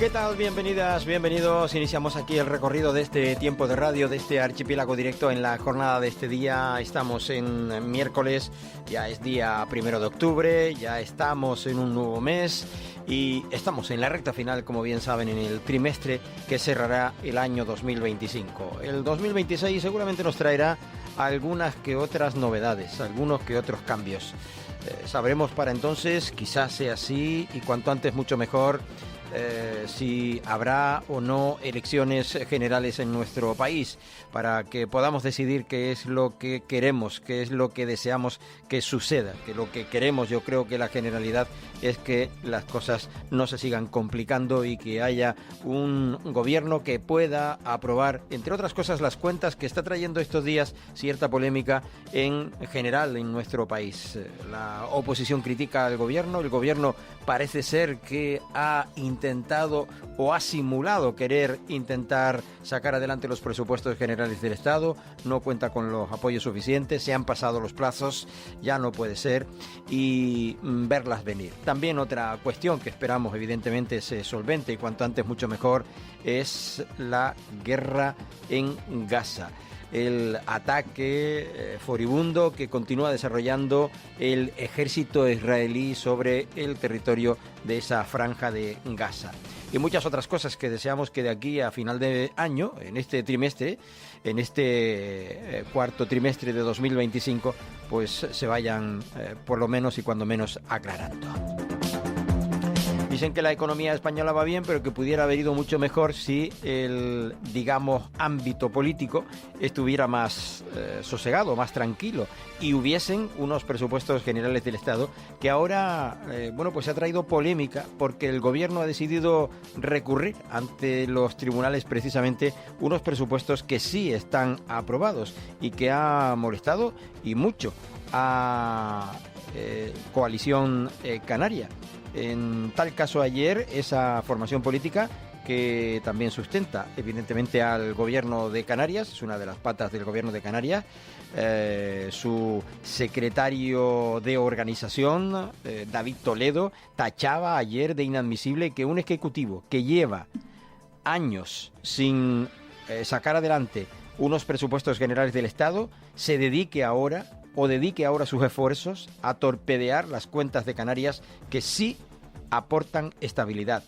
¿Qué tal? Bienvenidas, bienvenidos. Iniciamos aquí el recorrido de este tiempo de radio, de este archipiélago directo en la jornada de este día. Estamos en miércoles, ya es día 1 de octubre, ya estamos en un nuevo mes y estamos en la recta final, como bien saben, en el trimestre que cerrará el año 2025. El 2026 seguramente nos traerá algunas que otras novedades, algunos que otros cambios. Sabremos para entonces, quizás sea así y cuanto antes mucho mejor, si habrá o no elecciones generales en nuestro país para que podamos decidir qué es lo que queremos, qué es lo que deseamos que suceda, que lo que queremos, yo creo que la generalidad es que las cosas no se sigan complicando y que haya un gobierno que pueda aprobar, entre otras cosas, las cuentas que está trayendo estos días cierta polémica en general en nuestro país. La oposición critica al gobierno, el gobierno parece ser que ha intentado o ha simulado querer intentar sacar adelante los presupuestos generales del Estado, no cuenta con los apoyos suficientes, se han pasado los plazos, ya no puede ser, y verlas venir. También otra cuestión que esperamos evidentemente se solvente y cuanto antes mucho mejor es la guerra en Gaza. El ataque furibundo que continúa desarrollando el ejército israelí sobre el territorio de esa franja de Gaza. Y muchas otras cosas que deseamos que de aquí a final de año, en este trimestre, en este cuarto trimestre de 2025, pues se vayan por lo menos y cuando menos aclarando. Dicen que la economía española va bien, pero que pudiera haber ido mucho mejor si el, digamos, ámbito político estuviera más sosegado, más tranquilo y hubiesen unos presupuestos generales del Estado que ahora, pues ha traído polémica porque el gobierno ha decidido recurrir ante los tribunales precisamente unos presupuestos que sí están aprobados y que ha molestado y mucho a Coalición Canaria. En tal caso ayer, esa formación política que también sustenta evidentemente al gobierno de Canarias, es una de las patas del gobierno de Canarias, su secretario de organización, David Toledo, tachaba ayer de inadmisible que un ejecutivo que lleva años sin sacar adelante unos presupuestos generales del Estado se dedique ahora sus esfuerzos a torpedear las cuentas de Canarias que sí aportan estabilidad,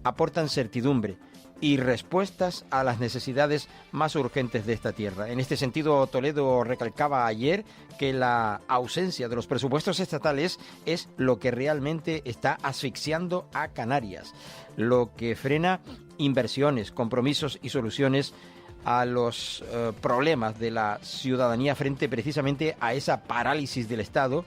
aportan certidumbre y respuestas a las necesidades más urgentes de esta tierra. En este sentido, Toledo recalcaba ayer que la ausencia de los presupuestos estatales es lo que realmente está asfixiando a Canarias, lo que frena inversiones, compromisos y soluciones a los problemas de la ciudadanía frente precisamente a esa parálisis del Estado.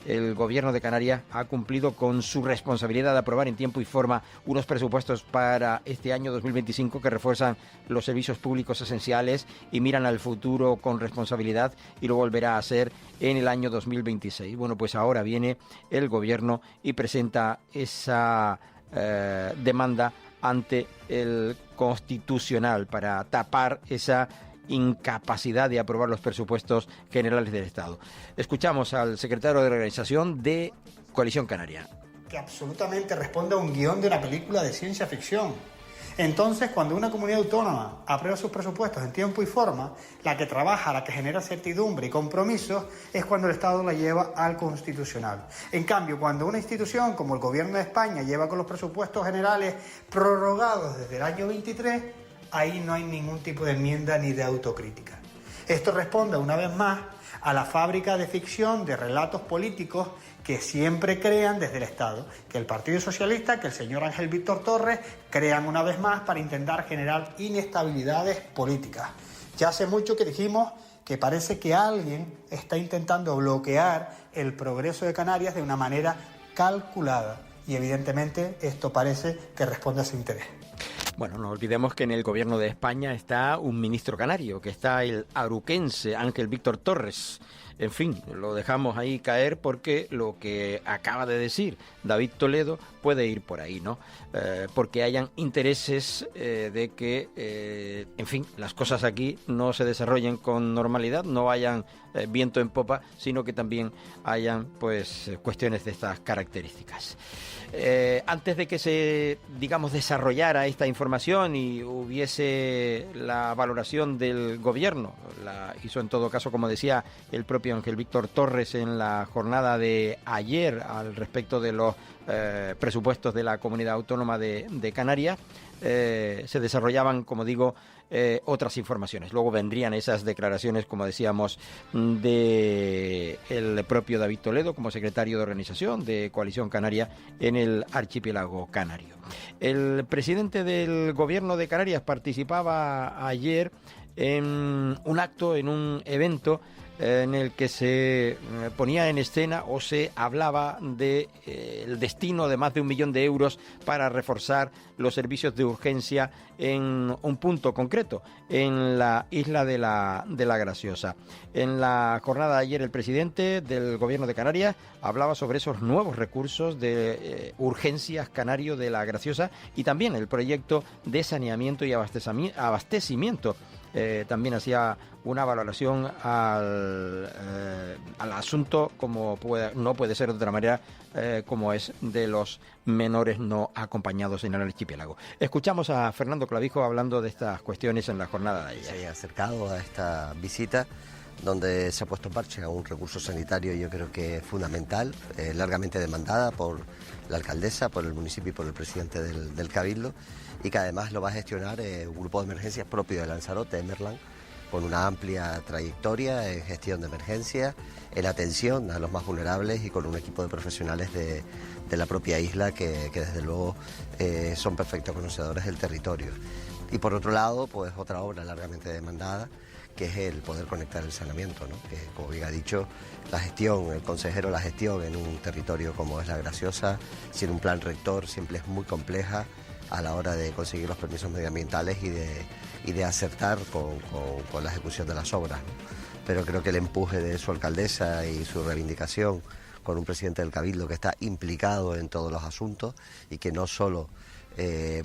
El gobierno de Canarias ha cumplido con su responsabilidad de aprobar en tiempo y forma unos presupuestos para este año 2025 que refuerzan los servicios públicos esenciales y miran al futuro con responsabilidad y lo volverá a hacer en el año 2026. Bueno, pues ahora viene el gobierno y presenta esa demanda ante el Constitucional para tapar esa incapacidad de aprobar los presupuestos generales del Estado. Escuchamos al secretario de organización de Coalición Canaria. Que absolutamente responde a un guión de una película de ciencia ficción. Entonces, cuando una comunidad autónoma aprueba sus presupuestos en tiempo y forma, la que trabaja, la que genera certidumbre y compromisos, es cuando el Estado la lleva al Constitucional. En cambio, cuando una institución como el Gobierno de España lleva con los presupuestos generales prorrogados desde el año 23, ahí no hay ningún tipo de enmienda ni de autocrítica. Esto responde, una vez más, a la fábrica de ficción de relatos políticos que siempre crean desde el Estado, que el Partido Socialista, que el señor Ángel Víctor Torres crean una vez más para intentar generar inestabilidades políticas. Ya hace mucho que dijimos que parece que alguien está intentando bloquear el progreso de Canarias de una manera calculada y evidentemente esto parece que responde a ese interés. Bueno, no olvidemos que en el gobierno de España está un ministro canario, que está el aruquense Ángel Víctor Torres. En fin, lo dejamos ahí caer porque lo que acaba de decir David Toledo puede ir por ahí, ¿no? Porque hayan intereses de que, en fin, las cosas aquí no se desarrollen con normalidad, no vayan viento en popa, sino que también hayan pues cuestiones de estas características. Antes de que se, digamos, desarrollara esta información y hubiese la valoración del gobierno, la hizo en todo caso, como decía el propio Ángel Víctor Torres en la jornada de ayer al respecto de los presupuestos de la Comunidad Autónoma de Canarias, se desarrollaban, como digo, otras informaciones. Luego vendrían esas declaraciones, como decíamos, de el propio David Toledo como secretario de organización de Coalición Canaria en el archipiélago canario. El presidente del Gobierno de Canarias participaba ayer en un acto, en un evento en el que se ponía en escena o se hablaba de el destino de más de 1 millón de euros para reforzar los servicios de urgencia en un punto concreto, en la isla de la Graciosa. En la jornada de ayer el presidente del Gobierno de Canarias hablaba sobre esos nuevos recursos de urgencias canario de la Graciosa y también el proyecto de saneamiento y abastecimiento. También hacía una valoración al asunto, como no puede ser de otra manera, como es de los menores no acompañados en el archipiélago. Escuchamos a Fernando Clavijo hablando de estas cuestiones en la jornada de ayer. Se ha acercado a esta visita donde se ha puesto en marcha un recurso sanitario, yo creo que fundamental, largamente demandada por la alcaldesa, por el municipio y por el presidente del Cabildo, y que además lo va a gestionar un grupo de emergencias propio de Lanzarote, Emerland, con una amplia trayectoria en gestión de emergencias, en atención a los más vulnerables y con un equipo de profesionales de la propia isla que desde luego son perfectos conocedores del territorio. Y por otro lado, pues otra obra largamente demandada, que es el poder conectar el saneamiento, ¿no? Que, como bien ha dicho, la gestión, el consejero, la gestión en un territorio como es la Graciosa, sin un plan rector, siempre es muy compleja a la hora de conseguir los permisos medioambientales y de acertar con la ejecución de las obras, ¿no? Pero creo que el empuje de su alcaldesa y su reivindicación con un presidente del Cabildo que está implicado en todos los asuntos y que no solo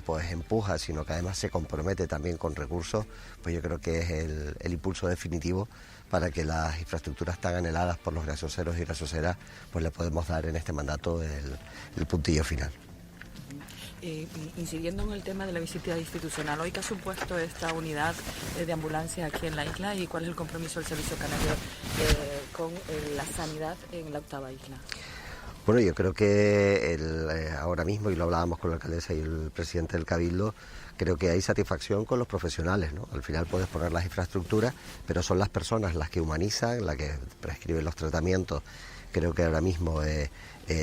pues empuja, sino que además se compromete también con recursos, pues yo creo que es el impulso definitivo para que las infraestructuras tan anheladas por los gracioseros y gracioseras, pues le podemos dar en este mandato el puntillo final. Incidiendo en el tema de la visita institucional, ¿hoy qué ha supuesto esta unidad de ambulancia aquí en la isla y cuál es el compromiso del Servicio Canario con la sanidad en la octava isla? Bueno, yo creo que ahora mismo, y lo hablábamos con la alcaldesa y el presidente del Cabildo, creo que hay satisfacción con los profesionales, ¿no? Al final puedes poner las infraestructuras, pero son las personas las que humanizan, las que prescriben los tratamientos. Creo que ahora mismo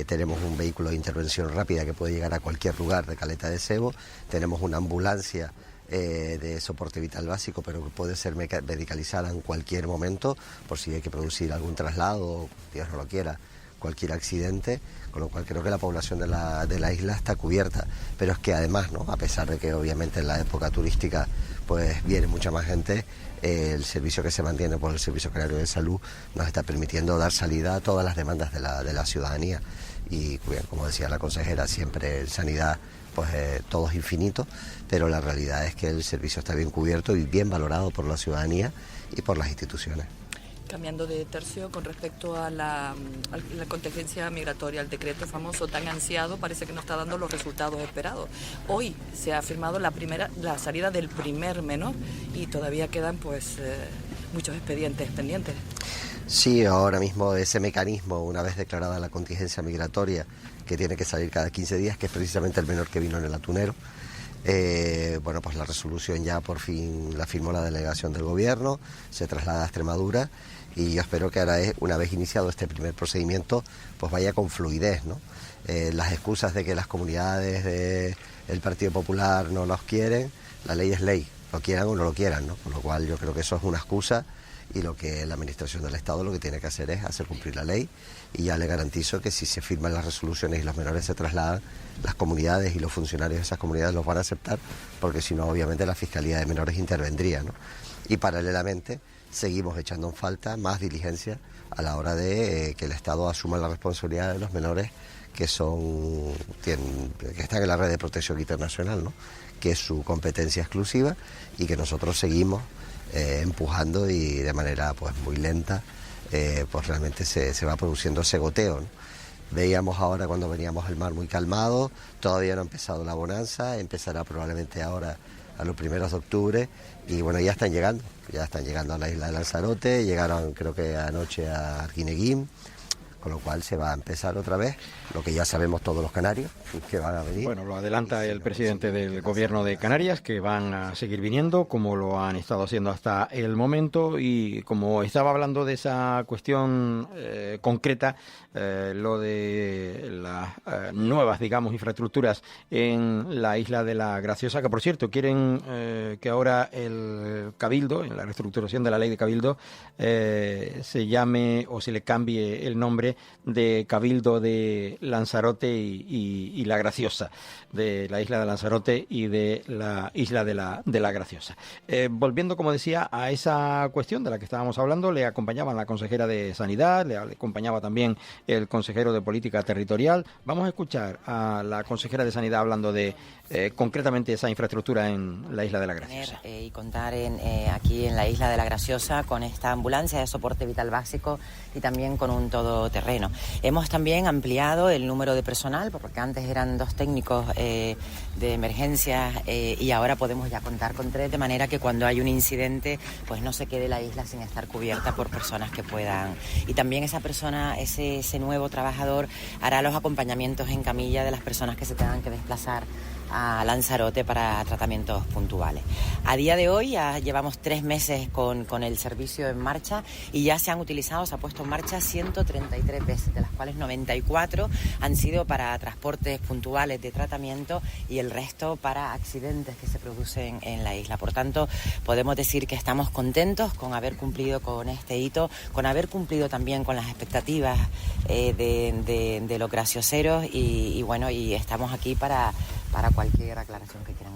tenemos un vehículo de intervención rápida que puede llegar a cualquier lugar de Caleta de Sebo, tenemos una ambulancia de soporte vital básico, pero que puede ser medicalizada en cualquier momento, por si hay que producir algún traslado, Dios no lo quiera, cualquier accidente, con lo cual creo que la población de la isla está cubierta, pero es que además, ¿no?, a pesar de que obviamente en la época turística pues viene mucha más gente, el servicio que se mantiene por el Servicio Canario de Salud nos está permitiendo dar salida a todas las demandas de la ciudadanía y, como decía la consejera, siempre en sanidad pues todo es infinito, pero la realidad es que el servicio está bien cubierto y bien valorado por la ciudadanía y por las instituciones. Cambiando de tercio, con respecto a la contingencia migratoria, el decreto famoso tan ansiado parece que no está dando los resultados esperados. Hoy se ha firmado la salida del primer menor y todavía quedan pues muchos expedientes pendientes. Sí, ahora mismo ese mecanismo, una vez declarada la contingencia migratoria, que tiene que salir cada 15 días, que es precisamente el menor que vino en el atunero, bueno, pues la resolución ya por fin la firmó la delegación del gobierno, se traslada a Extremadura y yo espero que ahora, una vez iniciado este primer procedimiento, pues vaya con fluidez, ¿no? Las excusas de que las comunidades del Partido Popular no los quieren, la ley es ley, lo quieran o no lo quieran, ¿no? Con lo cual yo creo que eso es una excusa y lo que la Administración del Estado lo que tiene que hacer es hacer cumplir la ley y ya le garantizo que si se firman las resoluciones y los menores se trasladan, las comunidades y los funcionarios de esas comunidades los van a aceptar, porque si no, obviamente la Fiscalía de Menores intervendría, ¿no? Y paralelamente seguimos echando en falta más diligencia a la hora de que el Estado asuma la responsabilidad de los menores que están en la red de protección internacional, ¿no?, que es su competencia exclusiva y que nosotros seguimos empujando y de manera pues muy lenta pues realmente se va produciendo ese goteo, ¿no? Veíamos ahora cuando veníamos el mar muy calmado, todavía no ha empezado la bonanza, empezará probablemente ahora a los primeros de octubre y bueno, ya están llegando a la isla de Lanzarote, llegaron creo que anoche a Arguineguín, con lo cual se va a empezar otra vez, lo que ya sabemos todos los canarios, que van a venir. Bueno, lo adelanta el presidente del Gobierno de Canarias, que van a seguir viniendo, como lo han estado haciendo hasta el momento, y como estaba hablando de esa cuestión concreta, lo de las nuevas, digamos, infraestructuras en la isla de la Graciosa, que por cierto quieren que ahora el Cabildo, en la reestructuración de la ley de Cabildo, se llame o se le cambie el nombre de Cabildo de Lanzarote y La Graciosa, de la isla de Lanzarote y de la isla de la Graciosa. Volviendo, como decía, a esa cuestión de la que estábamos hablando, le acompañaban la consejera de Sanidad, le acompañaba también el consejero de Política Territorial. Vamos a escuchar a la consejera de Sanidad hablando de concretamente esa infraestructura en la isla de la Graciosa. Y contar aquí en la isla de la Graciosa con esta ambulancia de soporte vital básico y también con un todoterreno. Hemos también ampliado el número de personal, porque antes eran 2 técnicos de emergencias y ahora podemos ya contar con 3, de manera que cuando hay un incidente pues no se quede la isla sin estar cubierta por personas que puedan. Y también esa persona, ese nuevo trabajador, hará los acompañamientos en camilla de las personas que se tengan que desplazar a Lanzarote para tratamientos puntuales. A día de hoy ya llevamos 3 meses con el servicio en marcha y ya se han puesto en marcha 133 veces, de las cuales 94 han sido para transportes puntuales de tratamiento y el resto para accidentes que se producen en la isla. Por tanto, podemos decir que estamos contentos con haber cumplido con este hito, con haber cumplido también con las expectativas de los gracioseros y bueno, y estamos aquí para cualquier aclaración que quieran.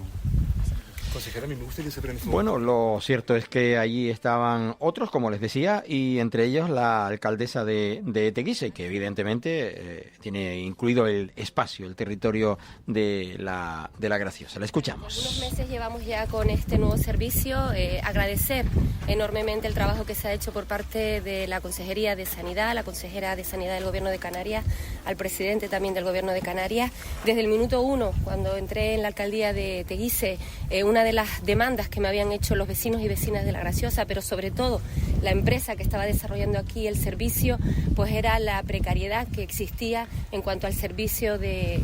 Consejera, me gusta que se prenda. Bueno, lo cierto es que allí estaban otros, como les decía, y entre ellos la alcaldesa de Teguise, que evidentemente tiene incluido el espacio, el territorio de la Graciosa. La escuchamos. Unos meses llevamos ya con este nuevo servicio. Agradecer enormemente el trabajo que se ha hecho por parte de la Consejería de Sanidad, la consejera de Sanidad del Gobierno de Canarias, al presidente también del Gobierno de Canarias. Desde el minuto 1, cuando entré en la alcaldía de Teguise, una de las demandas que me habían hecho los vecinos y vecinas de La Graciosa, pero sobre todo la empresa que estaba desarrollando aquí el servicio, pues era la precariedad que existía en cuanto al servicio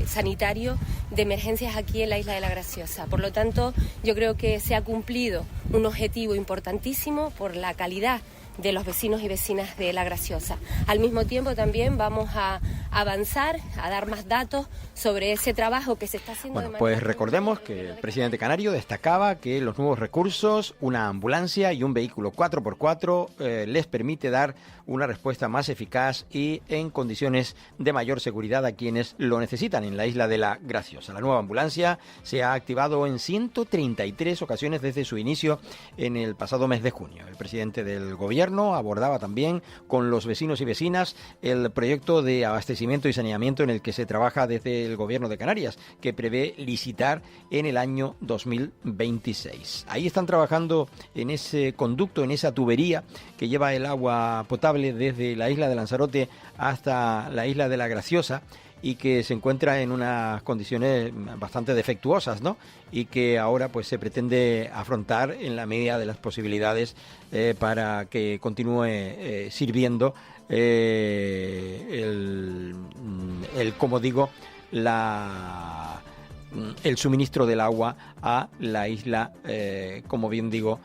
sanitario de emergencias aquí en la isla de La Graciosa. Por lo tanto, yo creo que se ha cumplido un objetivo importantísimo por la calidad de los vecinos y vecinas de La Graciosa. Al mismo tiempo también vamos a avanzar, a dar más datos sobre ese trabajo que se está haciendo. Bueno, pues recordemos que el presidente canario destacaba que los nuevos recursos, una ambulancia y un vehículo 4x4 les permite dar una respuesta más eficaz y en condiciones de mayor seguridad a quienes lo necesitan en la isla de La Graciosa. La nueva ambulancia se ha activado en 133 ocasiones desde su inicio en el pasado mes de junio. El presidente del Gobierno abordaba también con los vecinos y vecinas el proyecto de abastecimiento y saneamiento en el que se trabaja desde el Gobierno de Canarias, que prevé licitar en el año 2026. Ahí están trabajando en ese conducto, en esa tubería que lleva el agua potable desde la isla de Lanzarote hasta la isla de La Graciosa, y que se encuentra en unas condiciones bastante defectuosas, ¿no? Y que ahora pues se pretende afrontar en la medida de las posibilidades para que continúe sirviendo como digo, el suministro del agua a la isla, como bien digo,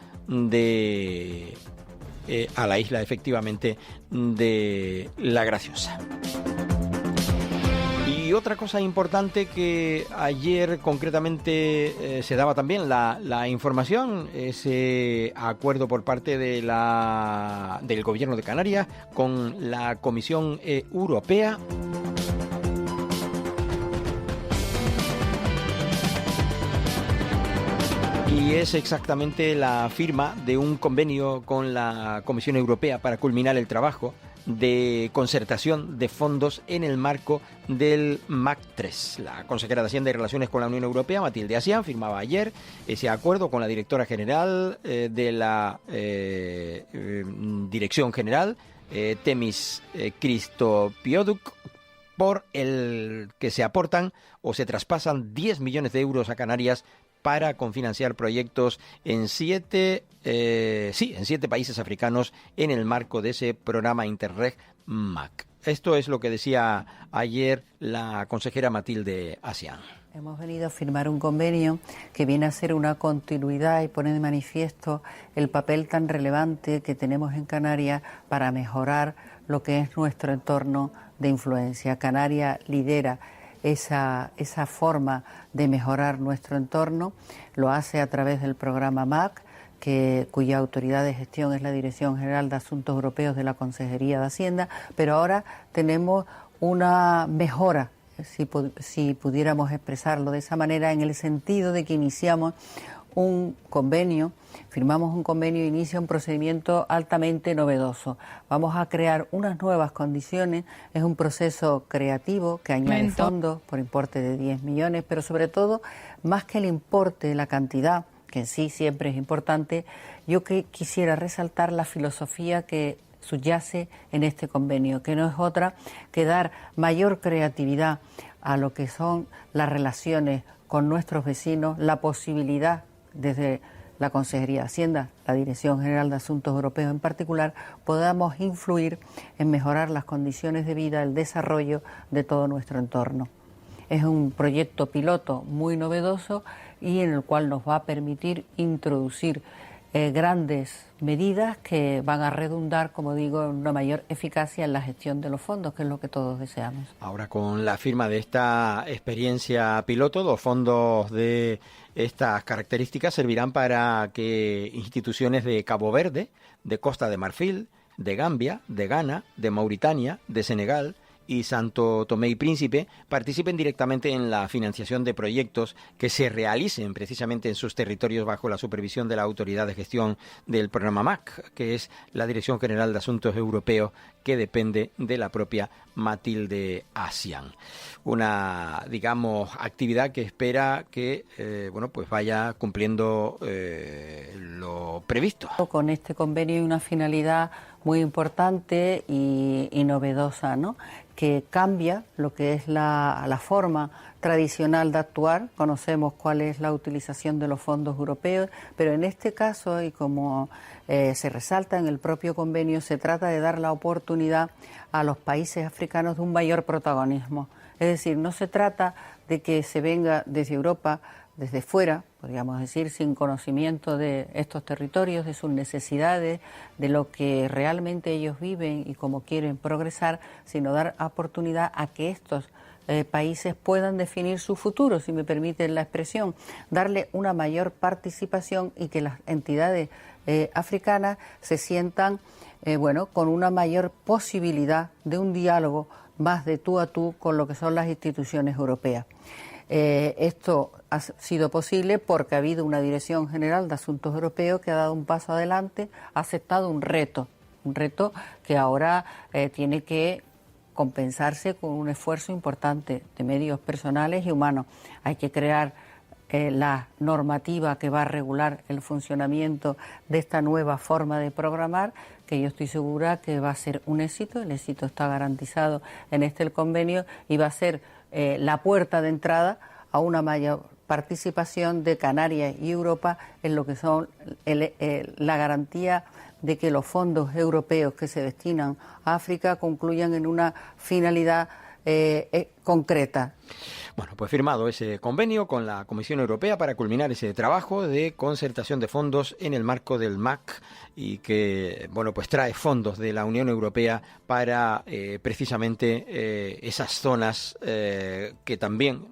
a la isla efectivamente de La Graciosa. Y otra cosa importante que ayer concretamente se daba también la información, ese acuerdo por parte del Gobierno de Canarias con la Comisión Europea. Y es exactamente la firma de un convenio con la Comisión Europea para culminar el trabajo de concertación de fondos en el marco del MAC3. La consejera de Hacienda y Relaciones con la Unión Europea, Matilde Asián, firmaba ayer ese acuerdo con la directora general de la Dirección General Temis Christopiodou, por el que se aportan o se traspasan 10 millones de euros a Canarias para confinanciar proyectos en 7 países africanos en el marco de ese programa Interreg MAC. Esto es lo que decía ayer la consejera Matilde Asián. Hemos venido a firmar un convenio que viene a ser una continuidad y pone de manifiesto el papel tan relevante que tenemos en Canarias para mejorar lo que es nuestro entorno de influencia. Canarias lidera esa forma de mejorar nuestro entorno, lo hace a través del programa MAC, cuya autoridad de gestión es la Dirección General de Asuntos Europeos de la Consejería de Hacienda, pero ahora tenemos una mejora, si pudiéramos expresarlo de esa manera, en el sentido de que iniciamos un convenio, firmamos un convenio e inicia un procedimiento altamente novedoso. Vamos a crear unas nuevas condiciones, es un proceso creativo que añade fondos por importe de 10 millones, pero sobre todo, más que el importe, la cantidad, que en sí siempre es importante, yo quisiera resaltar la filosofía que subyace en este convenio, que no es otra que dar mayor creatividad a lo que son las relaciones con nuestros vecinos, la posibilidad desde la Consejería de Hacienda, la Dirección General de Asuntos Europeos en particular, podamos influir en mejorar las condiciones de vida, el desarrollo de todo nuestro entorno. Es un proyecto piloto muy novedoso y en el cual nos va a permitir introducir grandes medidas que van a redundar, como digo, en una mayor eficacia en la gestión de los fondos, que es lo que todos deseamos. Ahora, con la firma de esta experiencia piloto, los fondos de estas características servirán para que instituciones de Cabo Verde, de Costa de Marfil, de Gambia, de Ghana, de Mauritania, de Senegal y Santo Tomé y Príncipe participen directamente en la financiación de proyectos que se realicen precisamente en sus territorios bajo la supervisión de la autoridad de gestión del programa MAC, que es la Dirección General de Asuntos Europeos, que depende de la propia Matilde Asián. Una, digamos, actividad que espera que pues vaya cumpliendo lo previsto. Con este convenio hay una finalidad muy importante y novedosa, ¿no?, que cambia lo que es la forma tradicional de actuar. Conocemos cuál es la utilización de los fondos europeos, pero en este caso, y como se resalta en el propio convenio, se trata de dar la oportunidad a los países africanos de un mayor protagonismo. Es decir, no se trata de que se venga desde Europa, desde fuera, podríamos decir, sin conocimiento de estos territorios, de sus necesidades, de lo que realmente ellos viven y cómo quieren progresar, sino dar oportunidad a que estos países puedan definir su futuro, si me permiten la expresión, darle una mayor participación y que las entidades africanas se sientan con una mayor posibilidad de un diálogo más de tú a tú con lo que son las instituciones europeas. Esto ha sido posible porque ha habido una Dirección General de Asuntos Europeos que ha dado un paso adelante, ha aceptado un reto que ahora tiene que compensarse con un esfuerzo importante de medios personales y humanos. Hay que crear la normativa que va a regular el funcionamiento de esta nueva forma de programar, que yo estoy segura que va a ser un éxito. El éxito está garantizado en el convenio y va a ser la puerta de entrada a una mayor participación de Canarias y Europa en lo que son la garantía de que los fondos europeos que se destinan a África concluyan en una finalidad concreta. Bueno, pues firmado ese convenio con la Comisión Europea para culminar ese trabajo de concertación de fondos en el marco del MAC y que, pues trae fondos de la Unión Europea para precisamente esas zonas que también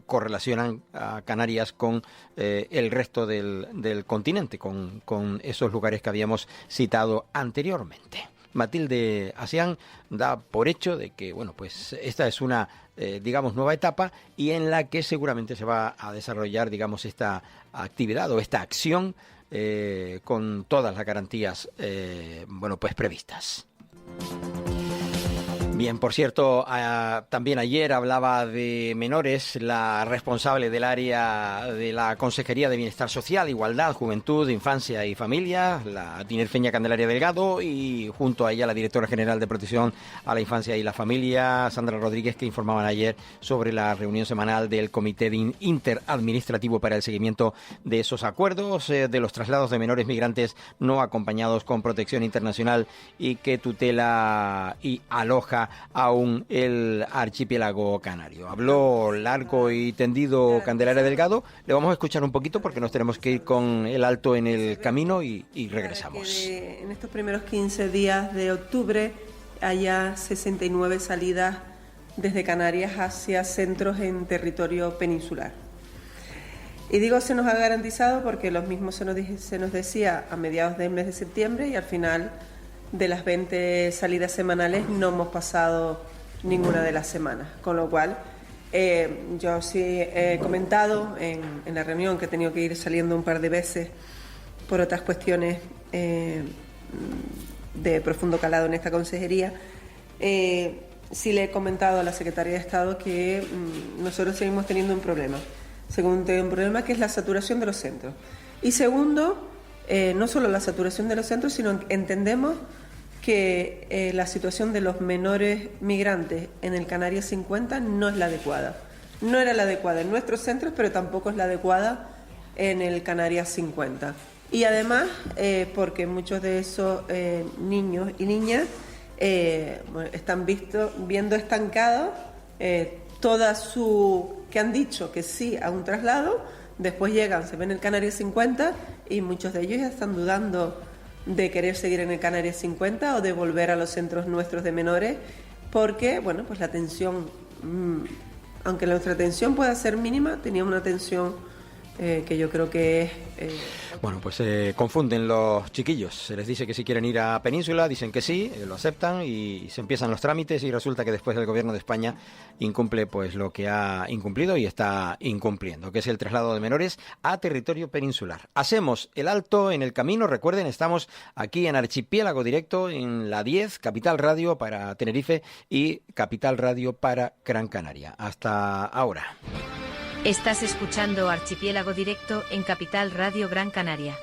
correlacionan a Canarias con el resto del continente, con esos lugares que habíamos citado anteriormente. Matilde Asián da por hecho de que, pues esta es una, nueva etapa y en la que seguramente se va a desarrollar, esta actividad o esta acción con todas las garantías, pues previstas. Bien, por cierto, también ayer hablaba de menores la responsable del área de la Consejería de Bienestar Social, Igualdad, Juventud, Infancia y Familia, la tinerfeña Candelaria Delgado, y junto a ella la directora general de Protección a la Infancia y la Familia, Sandra Rodríguez, que informaban ayer sobre la reunión semanal del Comité Interadministrativo para el seguimiento de esos acuerdos de los traslados de menores migrantes no acompañados con protección internacional y que tutela y aloja aún el archipiélago canario. Habló largo y tendido Candelaria Delgado. Le vamos a escuchar un poquito porque nos tenemos que ir con el alto en el camino y regresamos. En estos primeros 15 días de octubre haya 69 salidas desde Canarias hacia centros en territorio peninsular. Y digo se nos ha garantizado porque los mismos se nos decía a mediados del mes de septiembre y al final de las 20 salidas semanales no hemos pasado ninguna de las semanas, con lo cual yo sí he comentado en la reunión que he tenido que ir saliendo un par de veces por otras cuestiones de profundo calado en esta consejería, sí le he comentado a la Secretaría de Estado que nosotros seguimos teniendo un problema. Segundo, un problema que es la saturación de los centros. Y segundo, no solo la saturación de los centros, sino entendemos que la situación de los menores migrantes en el Canarias 50 no es la adecuada. No era la adecuada en nuestros centros, pero tampoco es la adecuada en el Canarias 50. Y además, porque muchos de esos niños y niñas están viendo estancado que han dicho que sí a un traslado, después llegan, se ven el Canarias 50 y muchos de ellos ya están dudando de querer seguir en el Canarias 50 o de volver a los centros nuestros de menores, porque, bueno, pues la atención, aunque nuestra atención pueda ser mínima, tenía una atención que yo creo que es... Bueno, pues confunden los chiquillos. Se les dice que si quieren ir a Península, dicen que sí, lo aceptan y se empiezan los trámites y resulta que después el Gobierno de España incumple pues lo que ha incumplido y está incumpliendo, que es el traslado de menores a territorio peninsular. Hacemos el alto en el camino. Recuerden, estamos aquí en Archipiélago Directo, en la 10, Capital Radio para Tenerife y Capital Radio para Gran Canaria. Hasta ahora. Estás escuchando Archipiélago Directo en Capital Radio Gran Canaria.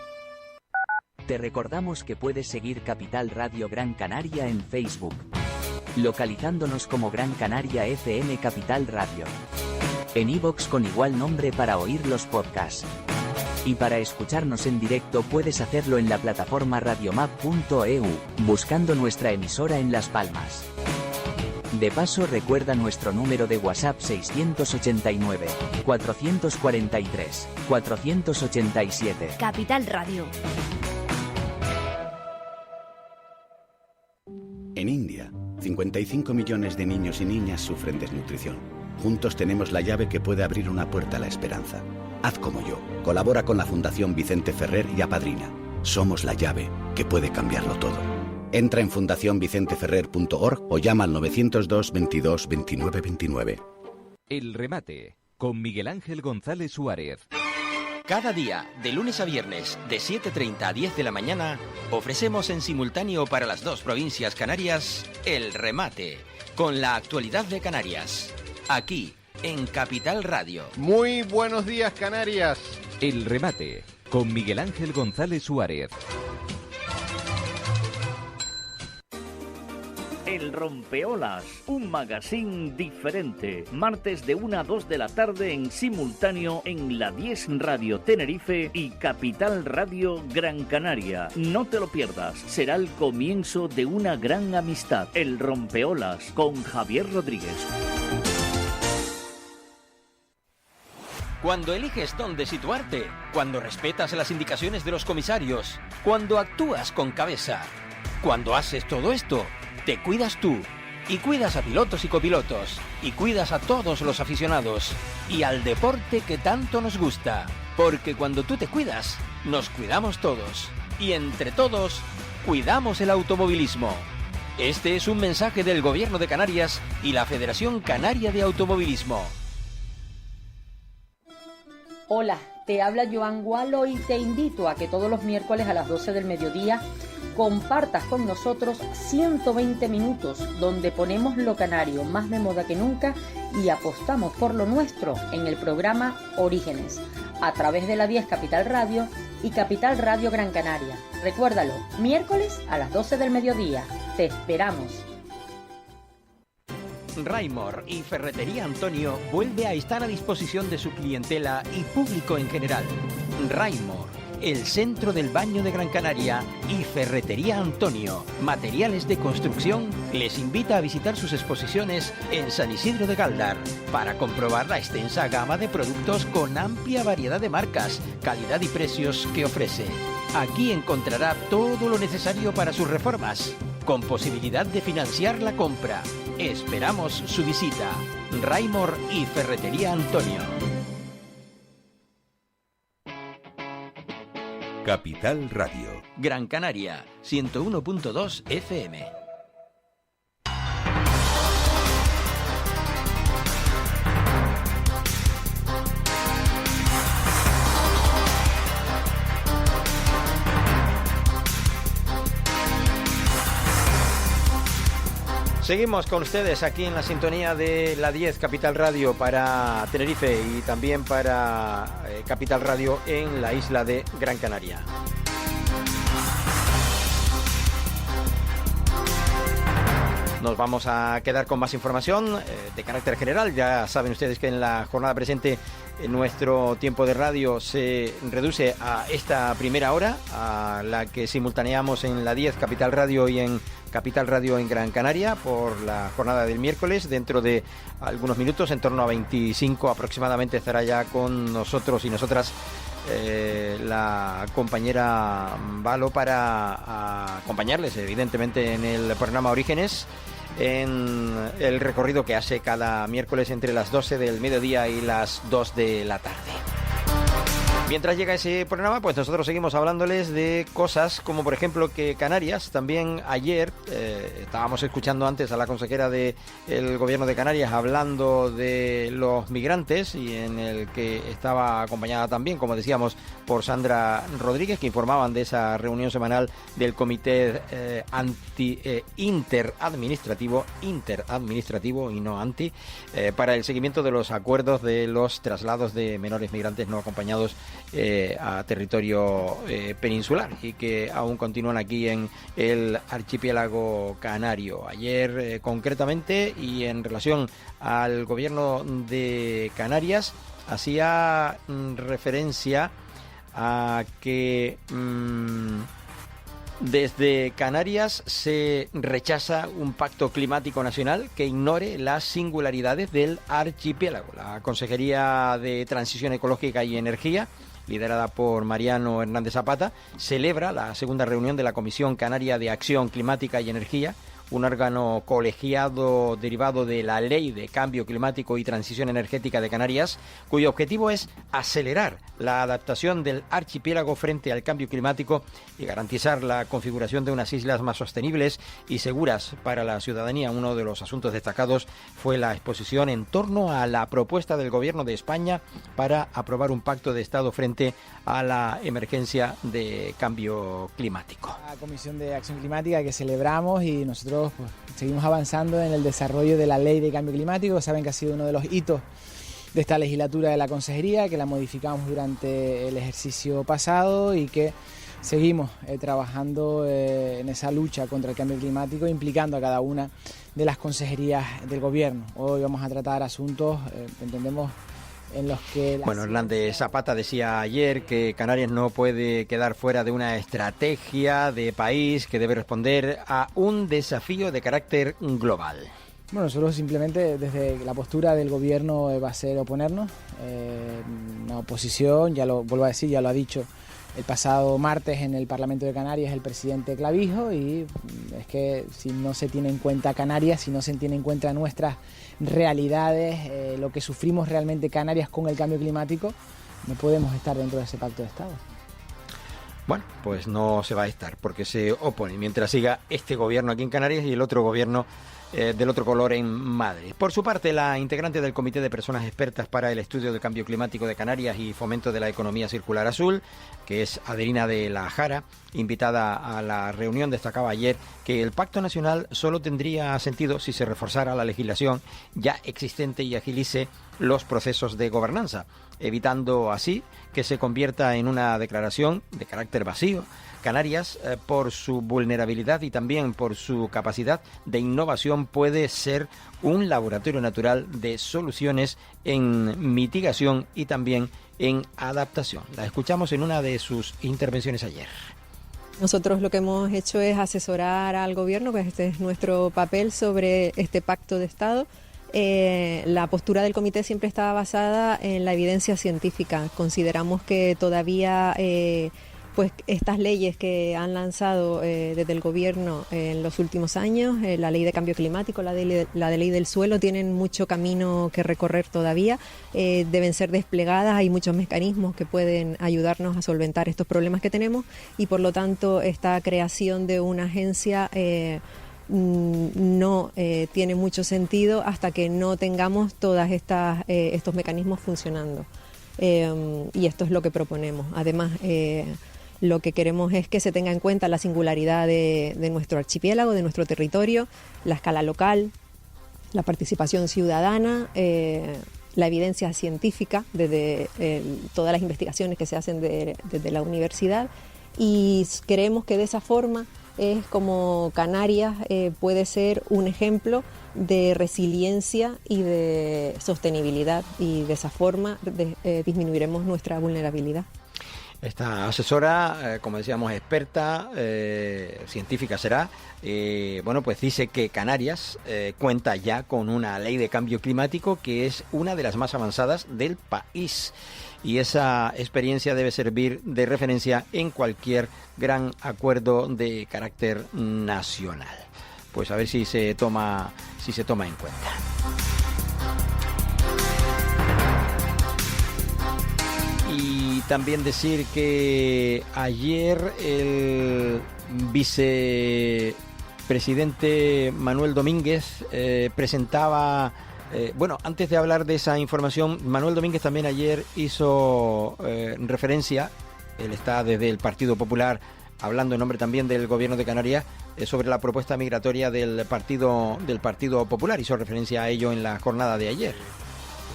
Te recordamos que puedes seguir Capital Radio Gran Canaria en Facebook, localizándonos como Gran Canaria FM Capital Radio. En iVoox con igual nombre para oír los podcasts. Y para escucharnos en directo puedes hacerlo en la plataforma radiomap.eu, buscando nuestra emisora en Las Palmas. De paso, recuerda nuestro número de WhatsApp 689 443 487. Capital Radio. En India, 55 millones de niños y niñas sufren desnutrición. Juntos tenemos la llave que puede abrir una puerta a la esperanza. Haz como yo. Colabora con la Fundación Vicente Ferrer y apadrina. Somos la llave que puede cambiarlo todo. Entra en fundacionvicenteferrer.org o llama al 902 22 29 29. El remate, con Miguel Ángel González Suárez. Cada día, de lunes a viernes, de 7:30 a 10 de la mañana, ofrecemos en simultáneo para las dos provincias canarias, El Remate, con la actualidad de Canarias. Aquí, en Capital Radio. Muy buenos días, Canarias. El Remate, con Miguel Ángel González Suárez. El Rompeolas, un magazine diferente. Martes de 1 a 2 de la tarde en simultáneo en la 10 Radio Tenerife y Capital Radio Gran Canaria. No te lo pierdas, será el comienzo de una gran amistad. El Rompeolas con Javier Rodríguez. Cuando eliges dónde situarte, cuando respetas las indicaciones de los comisarios, cuando actúas con cabeza, cuando haces todo esto, te cuidas tú, y cuidas a pilotos y copilotos, y cuidas a todos los aficionados, y al deporte que tanto nos gusta. Porque cuando tú te cuidas, nos cuidamos todos. Y entre todos, cuidamos el automovilismo. Este es un mensaje del Gobierno de Canarias y la Federación Canaria de Automovilismo. Hola, te habla Joan Gualo y te invito a que todos los miércoles a las 12 del mediodía compartas con nosotros 120 minutos donde ponemos lo canario más de moda que nunca y apostamos por lo nuestro en el programa Orígenes, a través de la 10 Capital Radio y Capital Radio Gran Canaria. Recuérdalo, miércoles a las 12 del mediodía. Te esperamos. Raimor y Ferretería Antonio vuelve a estar a disposición de su clientela y público en general. Raimor, el centro del baño de Gran Canaria, y Ferretería Antonio, materiales de construcción, les invita a visitar sus exposiciones en San Isidro de Galdar para comprobar la extensa gama de productos con amplia variedad de marcas, calidad y precios que ofrece. Aquí encontrará todo lo necesario para sus reformas, con posibilidad de financiar la compra. Esperamos su visita. Raimor y Ferretería Antonio. Capital Radio. Gran Canaria, 101.2 FM. Seguimos con ustedes aquí en la sintonía de la 10 Capital Radio para Tenerife y también para Capital Radio en la isla de Gran Canaria. Nos vamos a quedar con más información de carácter general. Ya saben ustedes que en la jornada presente nuestro tiempo de radio se reduce a esta primera hora, a la que simultaneamos en la 10 Capital Radio y en Capital Radio en Gran Canaria por la jornada del miércoles. Dentro de algunos minutos, en torno a 25 aproximadamente, estará ya con nosotros y nosotras la compañera Valo para acompañarles evidentemente en el programa Orígenes, en el recorrido que hace cada miércoles entre las 12 del mediodía y las 2 de la tarde. Mientras llega ese programa, pues nosotros seguimos hablándoles de cosas como, por ejemplo, que Canarias, también ayer estábamos escuchando antes a la consejera del Gobierno de Canarias hablando de los migrantes, y en el que estaba acompañada también, como decíamos, por Sandra Rodríguez, que informaban de esa reunión semanal del Comité Interadministrativo y no anti, para el seguimiento de los acuerdos de los traslados de menores migrantes no acompañados a territorio peninsular, y que aún continúan aquí en el archipiélago canario. Ayer concretamente, y en relación al Gobierno de Canarias, hacía referencia a que desde Canarias se rechaza un pacto climático nacional que ignore las singularidades del archipiélago. La Consejería de Transición Ecológica y Energía, liderada por Mariano Hernández Zapata, celebra la segunda reunión de la Comisión Canaria de Acción Climática y Energía, un órgano colegiado derivado de la Ley de Cambio Climático y Transición Energética de Canarias, cuyo objetivo es acelerar la adaptación del archipiélago frente al cambio climático y garantizar la configuración de unas islas más sostenibles y seguras para la ciudadanía. Uno de los asuntos destacados fue la exposición en torno a la propuesta del Gobierno de España para aprobar un pacto de Estado frente a la emergencia de cambio climático. La Comisión de Acción Climática que celebramos, y nosotros pues, seguimos avanzando en el desarrollo de la Ley de Cambio Climático. Saben que ha sido uno de los hitos de esta legislatura de la Consejería, que la modificamos durante el ejercicio pasado y que seguimos trabajando en esa lucha contra el cambio climático, implicando a cada una de las consejerías del Gobierno. Hoy vamos a tratar asuntos, entendemos, en los que... Bueno, Hernández Zapata decía ayer que Canarias no puede quedar fuera de una estrategia de país que debe responder a un desafío de carácter global. Bueno, nosotros simplemente desde la postura del Gobierno va a ser oponernos, una oposición, ya lo vuelvo a decir, ya lo ha dicho el pasado martes en el Parlamento de Canarias el presidente Clavijo, y es que si no se tiene en cuenta Canarias, si no se tiene en cuenta nuestras realidades, lo que sufrimos realmente Canarias con el cambio climático, no podemos estar dentro de ese pacto de Estado. Bueno, pues no se va a estar, porque se opone mientras siga este gobierno aquí en Canarias y el otro gobierno del otro color en Madrid. Por su parte, la integrante del Comité de Personas Expertas para el Estudio del Cambio Climático de Canarias y Fomento de la Economía Circular Azul, que es Adelina de la Jara, invitada a la reunión, destacaba ayer que el Pacto Nacional solo tendría sentido si se reforzara la legislación ya existente y agilice los procesos de gobernanza, evitando así que se convierta en una declaración de carácter vacío. Canarias, por su vulnerabilidad y también por su capacidad de innovación, puede ser un laboratorio natural de soluciones en mitigación y también en adaptación. La escuchamos en una de sus intervenciones ayer. Nosotros lo que hemos hecho es asesorar al gobierno, que este es nuestro papel sobre este pacto de Estado. La postura del comité siempre estaba basada en la evidencia científica. Consideramos que todavía pues estas leyes que han lanzado desde el gobierno en los últimos años, la ley de cambio climático, la de ley del suelo, tienen mucho camino que recorrer todavía, deben ser desplegadas, hay muchos mecanismos que pueden ayudarnos a solventar estos problemas que tenemos y por lo tanto esta creación de una agencia no tiene mucho sentido hasta que no tengamos todas estos mecanismos funcionando y esto es lo que proponemos. Además, lo que queremos es que se tenga en cuenta la singularidad de nuestro archipiélago, de nuestro territorio, la escala local, la participación ciudadana, la evidencia científica desde todas las investigaciones que se hacen desde la universidad y creemos que de esa forma es como Canarias puede ser un ejemplo de resiliencia y de sostenibilidad y de esa forma disminuiremos nuestra vulnerabilidad. Esta asesora, como decíamos, experta, científica será, bueno, pues dice que Canarias cuenta ya con una ley de cambio climático que es una de las más avanzadas del país. Y esa experiencia debe servir de referencia en cualquier gran acuerdo de carácter nacional. Pues a ver si se toma en cuenta. Y también decir que ayer el vicepresidente Manuel Domínguez presentaba... bueno, antes de hablar de esa información, Manuel Domínguez también ayer hizo referencia, él está desde el Partido Popular hablando en nombre también del Gobierno de Canarias sobre la propuesta migratoria del Partido Popular, hizo referencia a ello en la jornada de ayer.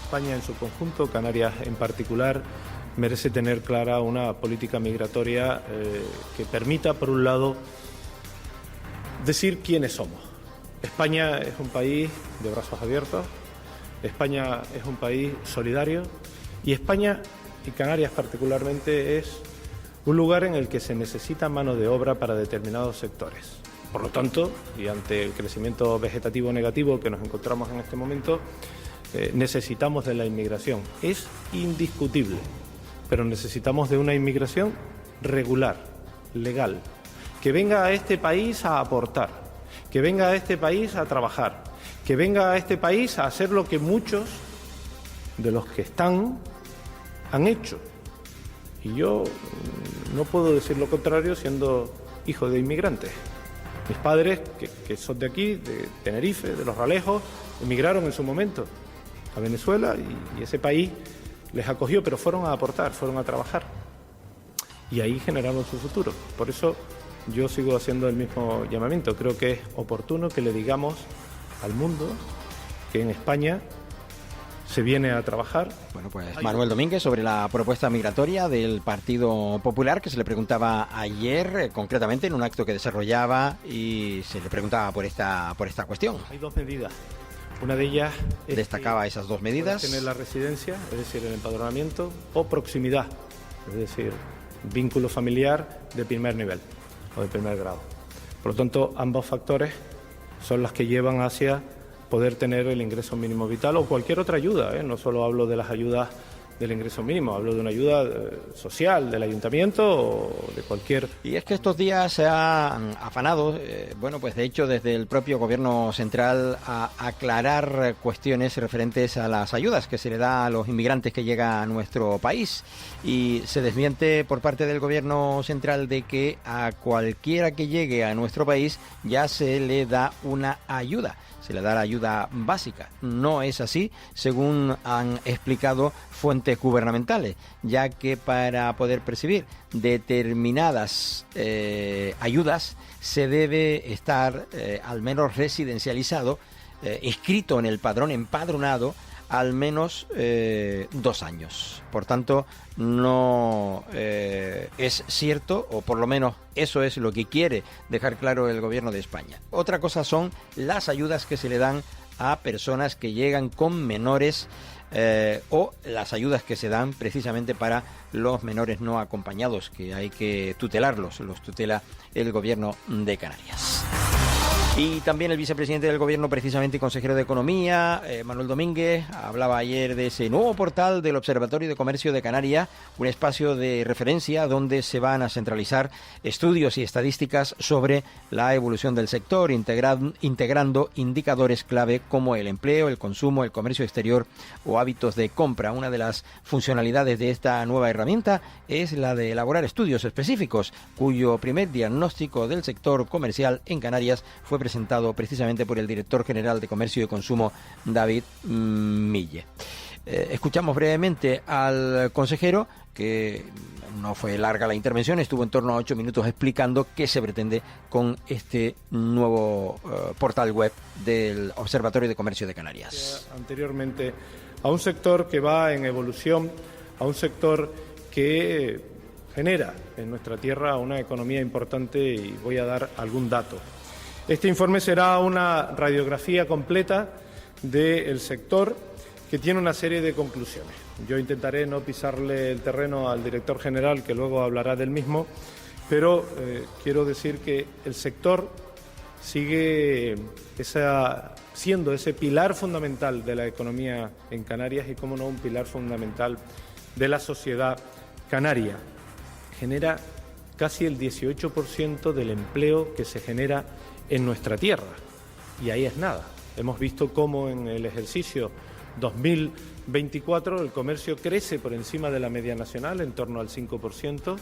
España en su conjunto, Canarias en particular, merece tener clara una política migratoria que permita, por un lado, decir quiénes somos. España es un país de brazos abiertos, España es un país solidario y España, y Canarias particularmente, es un lugar en el que se necesita mano de obra para determinados sectores. Por lo tanto, y ante el crecimiento vegetativo negativo que nos encontramos en este momento, necesitamos de la inmigración. Es indiscutible, pero necesitamos de una inmigración regular, legal, que venga a este país a aportar, que venga a este país a trabajar, que venga a este país a hacer lo que muchos de los que están han hecho. Y yo no puedo decir lo contrario siendo hijo de inmigrantes. Mis padres, que son de aquí, de Tenerife, de Los Ralejos, emigraron en su momento a Venezuela y ese país les acogió, pero fueron a aportar, fueron a trabajar. Y ahí generaron su futuro. Por eso yo sigo haciendo el mismo llamamiento. Creo que es oportuno que le digamos al mundo que en España se viene a trabajar. Bueno, pues Manuel Domínguez sobre la propuesta migratoria del Partido Popular, que se le preguntaba ayer, concretamente en un acto que desarrollaba, y se le preguntaba por esta cuestión. Hay dos medidas. Una de ellas es destacaba esas dos medidas. Tener la residencia, es decir, el empadronamiento, o proximidad, es decir, vínculo familiar de primer nivel o de primer grado. Por lo tanto, ambos factores son los que llevan hacia poder tener el ingreso mínimo vital o cualquier otra ayuda, no solo hablo de las ayudas del ingreso mínimo, hablo de una ayuda social del ayuntamiento o de cualquier... Y es que estos días se han afanado, bueno, pues de hecho desde el propio Gobierno central a aclarar cuestiones referentes a las ayudas que se le da a los inmigrantes que llegan a nuestro país, y se desmiente por parte del Gobierno central de que a cualquiera que llegue a nuestro país ya se le da una ayuda. se le da la ayuda básica. No es así, según han explicado fuentes gubernamentales, ya que para poder percibir determinadas ayudas se debe estar al menos residencializado, inscrito en el padrón, empadronado, al menos 2 años. Por tanto, no es cierto, o por lo menos eso es lo que quiere dejar claro el gobierno de España. Otra cosa son las ayudas que se le dan a personas que llegan con menores, o las ayudas que se dan precisamente para los menores no acompañados, que hay que tutelarlos, los tutela el gobierno de Canarias. Y también el vicepresidente del Gobierno, precisamente, y consejero de Economía, Manuel Domínguez, hablaba ayer de ese nuevo portal del Observatorio de Comercio de Canarias, un espacio de referencia donde se van a centralizar estudios y estadísticas sobre la evolución del sector, integrando indicadores clave como el empleo, el consumo, el comercio exterior o hábitos de compra. Una de las funcionalidades de esta nueva herramienta es la de elaborar estudios específicos, cuyo primer diagnóstico del sector comercial en Canarias fue presentado precisamente por el director general de Comercio y Consumo, David Mille. Escuchamos brevemente al consejero, que no fue larga la intervención, estuvo en torno a 8 minutos explicando qué se pretende con este nuevo portal web del Observatorio de Comercio de Canarias. Anteriormente, a un sector que va en evolución, a un sector que genera en nuestra tierra una economía importante, y voy a dar algún dato. Este informe será una radiografía completa del sector, que tiene una serie de conclusiones. Yo intentaré no pisarle el terreno al director general, que luego hablará del mismo, pero quiero decir que el sector sigue siendo ese pilar fundamental de la economía en Canarias y, cómo no, un pilar fundamental de la sociedad canaria. Genera casi el 18% del empleo que se genera en nuestra tierra, y ahí es nada. Hemos visto cómo en el ejercicio 2024 el comercio crece por encima de la media nacional, en torno al 5%,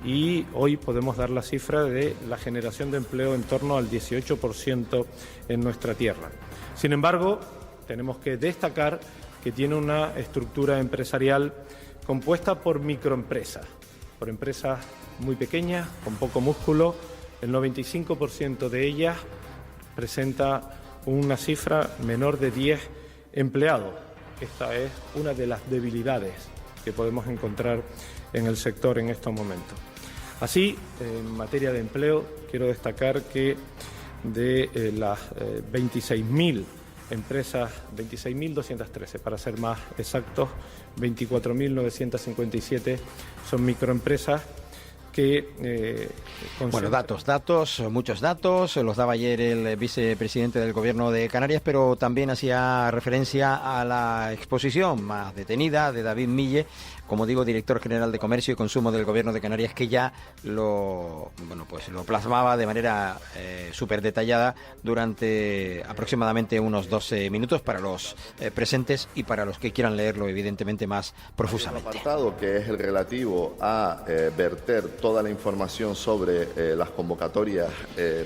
y hoy podemos dar la cifra de la generación de empleo en torno al 18% en nuestra tierra. Sin embargo, tenemos que destacar que tiene una estructura empresarial compuesta por microempresas, por empresas muy pequeñas, con poco músculo. El 95% de ellas presenta una cifra menor de 10 empleados. Esta es una de las debilidades que podemos encontrar en el sector en estos momentos. Así, en materia de empleo, quiero destacar que de las 26.000 empresas, 26.213 para ser más exactos, 24.957 son microempresas que... Bueno, datos, muchos datos, los daba ayer el vicepresidente del Gobierno de Canarias, pero también hacía referencia a la exposición más detenida de David Mille, como digo, director general de Comercio y Consumo del Gobierno de Canarias, que ya lo plasmaba de manera súper detallada durante aproximadamente unos 12 minutos para los presentes y para los que quieran leerlo, evidentemente, más profusamente. El apartado, que es el relativo a verter toda la información sobre las convocatorias